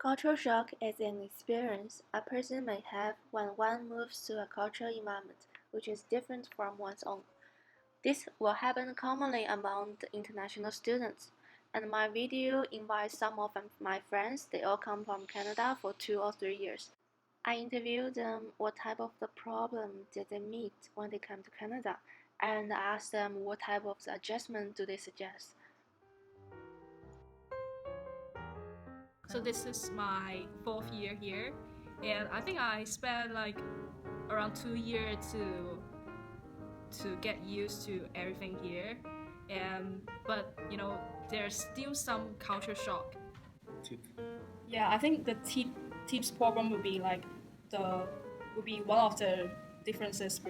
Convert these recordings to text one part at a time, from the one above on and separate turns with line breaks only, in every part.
Cultural shock is an experience a person may have when one moves to a cultural environment which is different from one's own. This will happen commonly among the international students, and my video invites some of my friends. They all come from Canada for 2 or 3 years. I interviewed them what type of the problem did they meet when they come to Canada, and I asked them what type of adjustment do they suggest.
So this is my 4th year here, and I think I spent like around 2 years to get used to everything here. But there's still some culture shock. Yeah, I think the tips problem would be one of the differences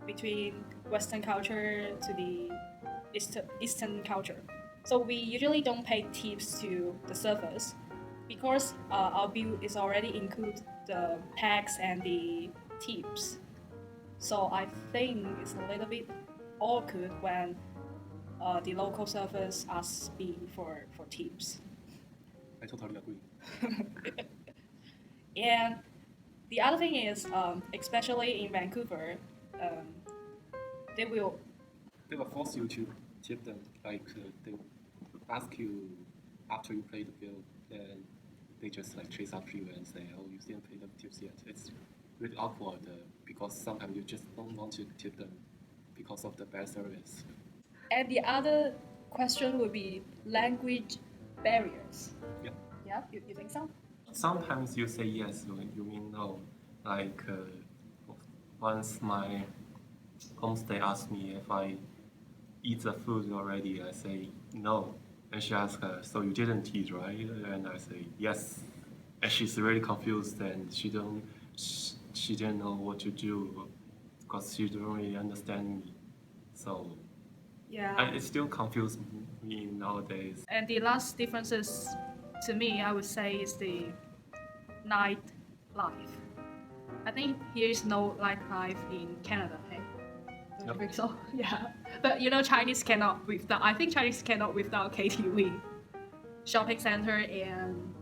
between Western culture to the Eastern culture. So we usually don't pay tips to the servers because our bill is already include the tax and the tips. So I think it's a little bit awkward when the local servers ask me for tips.
I totally agree.
And the other thing is, especially in Vancouver, they will
force you to tip them. Like they ask you after you pay the bill, then they just like chase after you and say, "Oh, you didn't pay the tips yet." It's really awkward because sometimes you just don't want to tip them because of the bad service.
And the other question would be language barriers.
Yeah.
Yeah, you think so?
Sometimes you say yes, you mean no. Like once my homestay asked me if I eat the food already, I say no. And she asks, so you didn't eat, right? And I say yes. And she's really confused and she didn't know what to do because she don't really understand me. So
yeah,
it still confuses me nowadays.
And the last differences to me, I would say, is the nightlife. I think here is no nightlife in Canada, hey? Don't you think so? Yeah. But Chinese cannot without. I think Chinese cannot without KTV, shopping center, and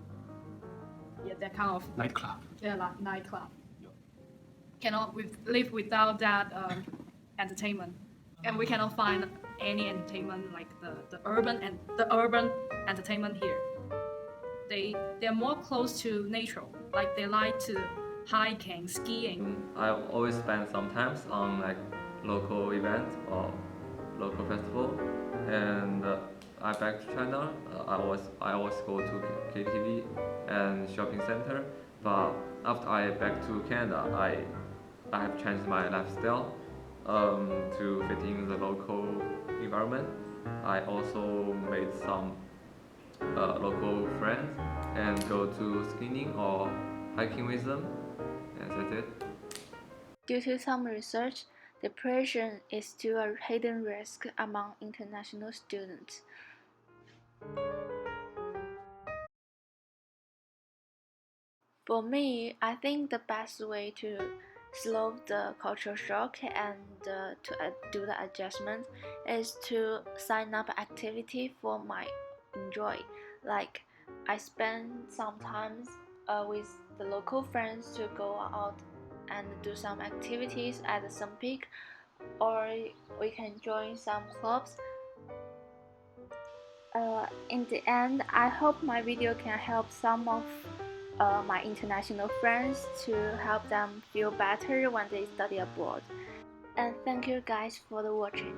that kind of
nightclub.
Yeah, like nightclub. Yep. Cannot live without that entertainment, and we cannot find any entertainment like the urban entertainment here. They're more close to nature. Like they like to hiking, skiing.
I always spend some time on like local event or local festival, and I back to China. I always go to KTV and shopping center. But after I back to Canada, I have changed my lifestyle to fit in the local environment. I also made some local friends and go to skiing or hiking with them, and that's it.
Due to some research, depression is still a hidden risk among international students. For me, I think the best way to slow the cultural shock and to do the adjustment is to sign up activity for my enjoy. Like I spend some time with the local friends to go out and do some activities at some peak, or we can join some clubs. In the end, I hope my video can help some of my international friends to help them feel better when they study abroad. And thank you guys for the watching.